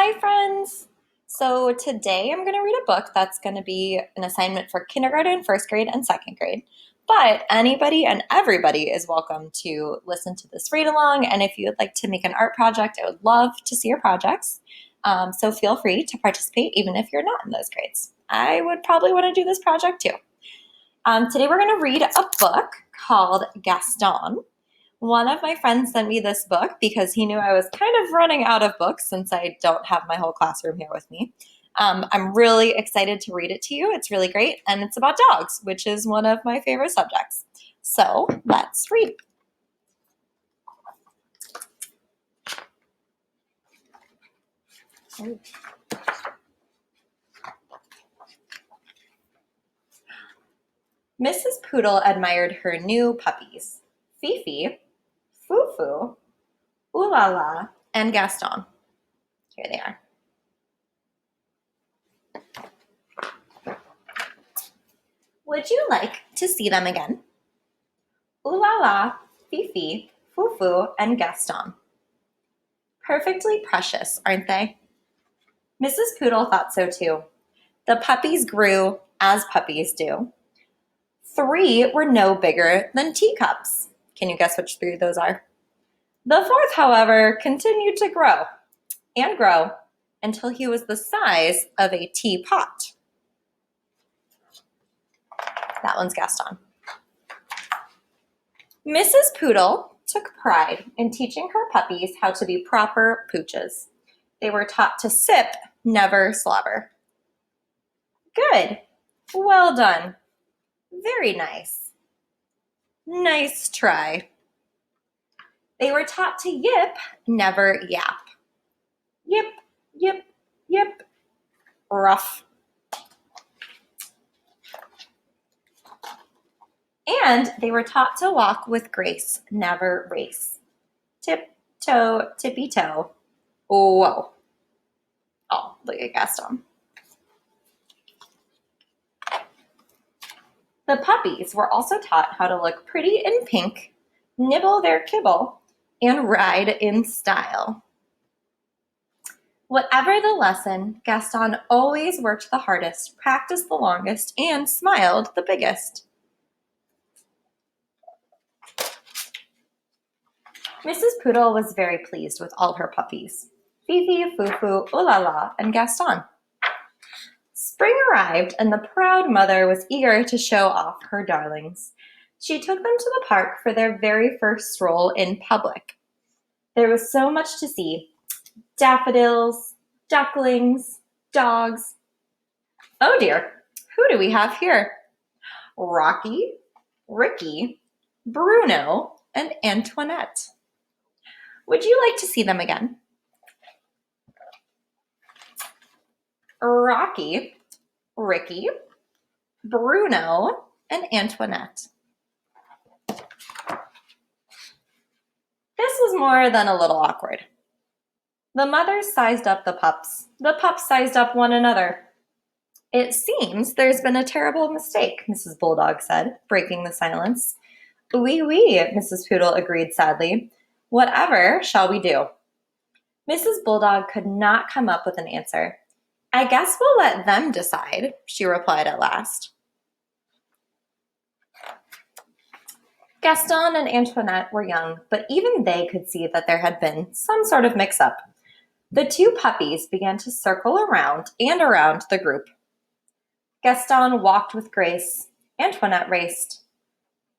Hi, friends! So today I'm going to read a book that's going to be an assignment for kindergarten, first grade, and second grade. But anybody and everybody is welcome to listen to this read along. And if you would like to make an art project, I would love to see your projects. So feel free to participate even if you're not in those grades. I would probably want to do this project too. Today we're going to read a book called Gaston. One of my friends sent me this book because he knew I was kind of running out of books since I don't have my whole classroom here with me. I'm really excited to read it to you. It's really great, and it's about dogs, which is one of my favorite subjects. So let's read. Mrs. Poodle admired her new puppies, Fifi, Foo-Foo, Ooh La La, and Gaston. Here they are. Would you like to see them again? Ooh La La, Fifi, Foo-Foo, and Gaston. Perfectly precious, aren't they? Mrs. Poodle thought so too. The puppies grew as puppies do. 3 were no bigger than teacups. Can you guess which 3 those are? The 4th, however, continued to grow and grow until he was the size of a teapot. That one's Gaston. Mrs. Poodle took pride in teaching her puppies how to be proper pooches. They were taught to sip, never slobber. Good. Well done. Very nice. Nice try. They were taught to yip, never yap. Yip, yip, yip. Rough. And they were taught to walk with grace, never race. Tip-toe, tippy-toe. Whoa. Oh, look at Gaston. The puppies were also taught how to look pretty in pink, nibble their kibble, and ride in style. Whatever the lesson, Gaston always worked the hardest, practiced the longest, and smiled the biggest. Mrs. Poodle was very pleased with all her puppies, Fifi, Foo-Foo, Ooh La La, and Gaston. Spring arrived, and the proud mother was eager to show off her darlings. She took them to the park for their very first stroll in public. There was so much to see. Daffodils, ducklings, dogs. Oh dear, who do we have here? Rocky, Ricky, Bruno, and Antoinette. Would you like to see them again? Rocky, Ricky, Bruno, and Antoinette. This was more than a little awkward. The mothers sized up the pups. The pups sized up one another. It seems there's been a terrible mistake, Mrs. Bulldog said, breaking the silence. Oui, oui, Mrs. Poodle agreed sadly. Whatever shall we do? Mrs. Bulldog could not come up with an answer. I guess we'll let them decide, she replied at last. Gaston and Antoinette were young, but even they could see that there had been some sort of mix-up. The 2 puppies began to circle around and around the group. Gaston walked with grace. Antoinette raced.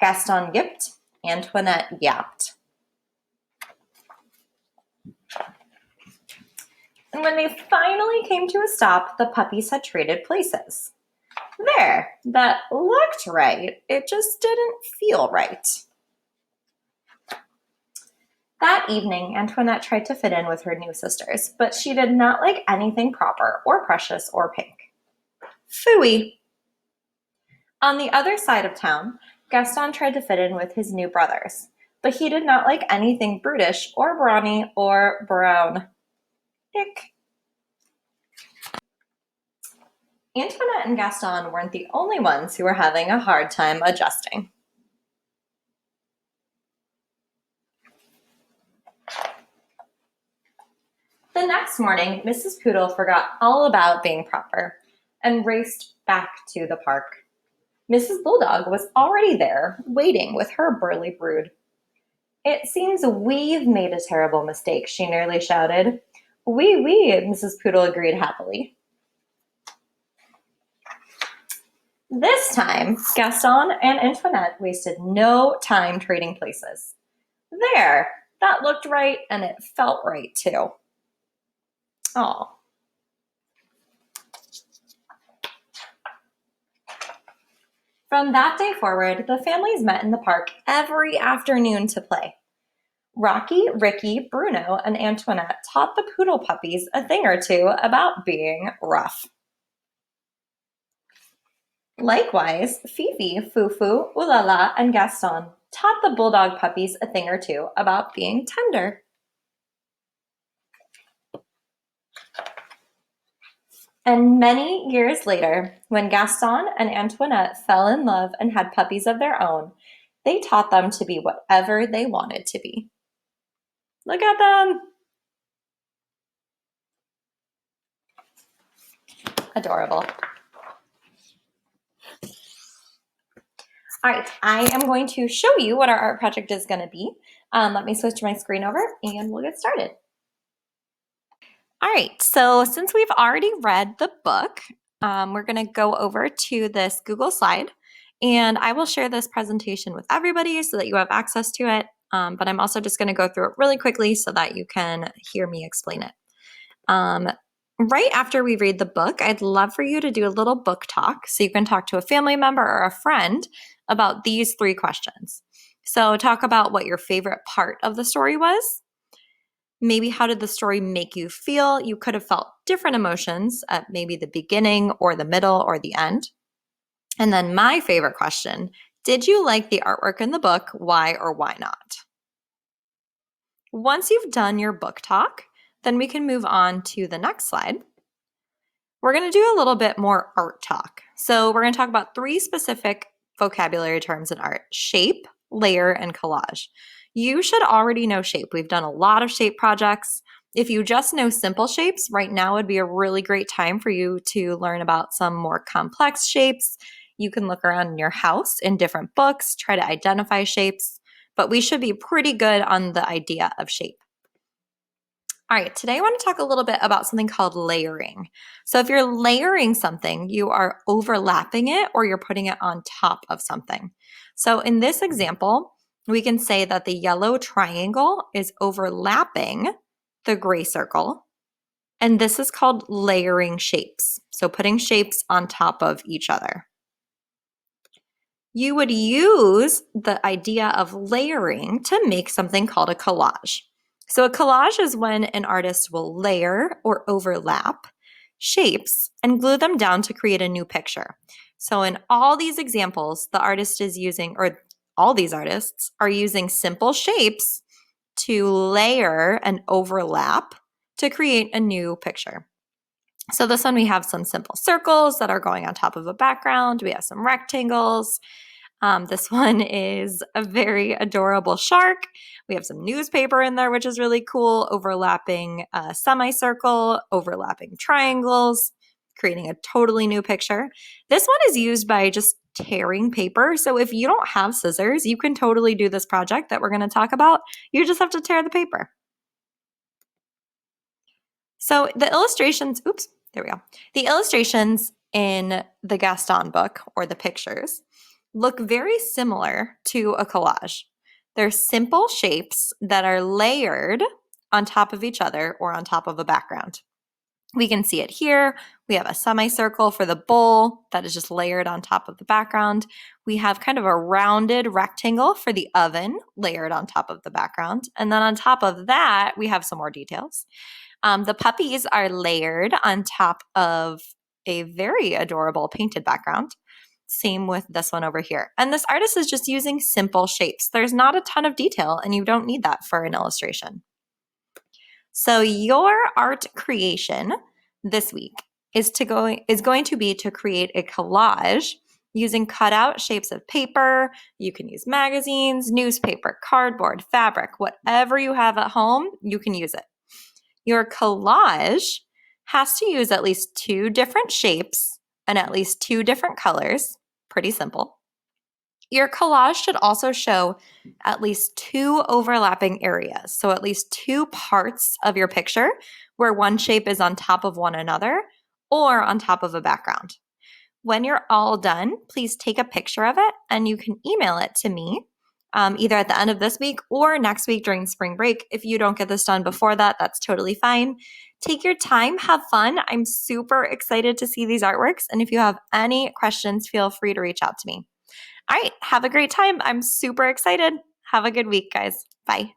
Gaston yipped. Antoinette yapped. And when they finally came to a stop, the puppies had traded places. There, that looked right. It just didn't feel right. That evening, Antoinette tried to fit in with her new sisters, but she did not like anything proper or precious or pink. Phooey. On the other side of town, Gaston tried to fit in with his new brothers, but he did not like anything brutish or brawny or brown. Ick. Antoinette and Gaston weren't the only ones who were having a hard time adjusting. The next next morning, Mrs. Poodle forgot all about being proper and raced back to the park. Mrs. Bulldog was already there, waiting with her burly brood. "It seems we've made a terrible mistake," she nearly shouted. "Oui, Mrs. Poodle agreed happily. This time, Gaston and Antoinette wasted no time trading places. There, that looked right, and it felt right, too. Oh. From that day forward, the families met in the park every afternoon to play. Rocky, Ricky, Bruno, and Antoinette taught the poodle puppies a thing or two about being rough. Likewise, Fifi, Fufu, Ulala, and Gaston taught the bulldog puppies a thing or two about being tender. And many years later, when Gaston and Antoinette fell in love and had puppies of their own, they taught them to be whatever they wanted to be. Look at them! Adorable. All right, I am going to show you what our art project is going to be. Let me switch my screen over and we'll get started. All right, so since we've already read the book, we're going to go over to this Google slide, and I will share this presentation with everybody so that you have access to it, but I'm also just going to go through it really quickly so that you can hear me explain it. Right after we read the book, I'd love for you to do a little book talk so you can talk to a family member or a friend about these 3 questions. So talk about what your favorite part of the story was. Maybe how did the story make you feel? You could have felt different emotions at maybe the beginning or the middle or the end. And then my favorite question, did you like the artwork in the book? Why or why not? Once you've done your book talk, then we can move on to the next slide. We're going to do a little bit more art talk. So we're going to talk about 3 specific vocabulary terms in art: shape, layer, and collage. You should already know shape. We've done a lot of shape projects. If you just know simple shapes, right now would be a really great time for you to learn about some more complex shapes. You can look around in your house in different books, try to identify shapes, but we should be pretty good on the idea of shape. All right, today I want to talk a little bit about something called layering. So if you're layering something, you are overlapping it or you're putting it on top of something. So in this example, we can say that the yellow triangle is overlapping the gray circle, and this is called layering shapes. So putting shapes on top of each other. You would use the idea of layering to make something called a collage. So a collage is when an artist will layer or overlap shapes and glue them down to create a new picture. So in all these examples, the artist is using, or all these artists are using simple shapes to layer and overlap to create a new picture. So this one, we have some simple circles that are going on top of a background. We have some rectangles. This one is a very adorable shark. We have some newspaper in there, which is really cool, overlapping a semicircle, overlapping triangles, creating a totally new picture. This one is used by just tearing paper. So if you don't have scissors, you can totally do this project that we're going to talk about. You just have to tear the paper. So the illustrations, there we go. The illustrations in the Gaston book, or the pictures, look very similar to a collage. They're simple shapes that are layered on top of each other or on top of a background. We can see it here. We have a semicircle for the bowl that is just layered on top of the background. We have kind of a rounded rectangle for the oven layered on top of the background. And then on top of that, we have some more details. The puppies are layered on top of a very adorable painted background. Same with this one over here. And this artist is just using simple shapes. There's not a ton of detail, and you don't need that for an illustration. So your art creation this week is going to be to create a collage using cutout shapes of paper. You can use magazines, newspaper, cardboard, fabric, whatever you have at home, you can use it. Your collage has to use at least 2 different shapes and at least 2 different colors. Pretty simple. Your collage should also show at least 2 overlapping areas, so at least 2 parts of your picture where one shape is on top of one another or on top of a background. When you're all done, please take a picture of it and you can email it to me either at the end of this week or next week during spring break. If you don't get this done before that, that's totally fine. Take your time, have fun. I'm super excited to see these artworks. And if you have any questions, feel free to reach out to me. All right, have a great time. I'm super excited. Have a good week, guys. Bye.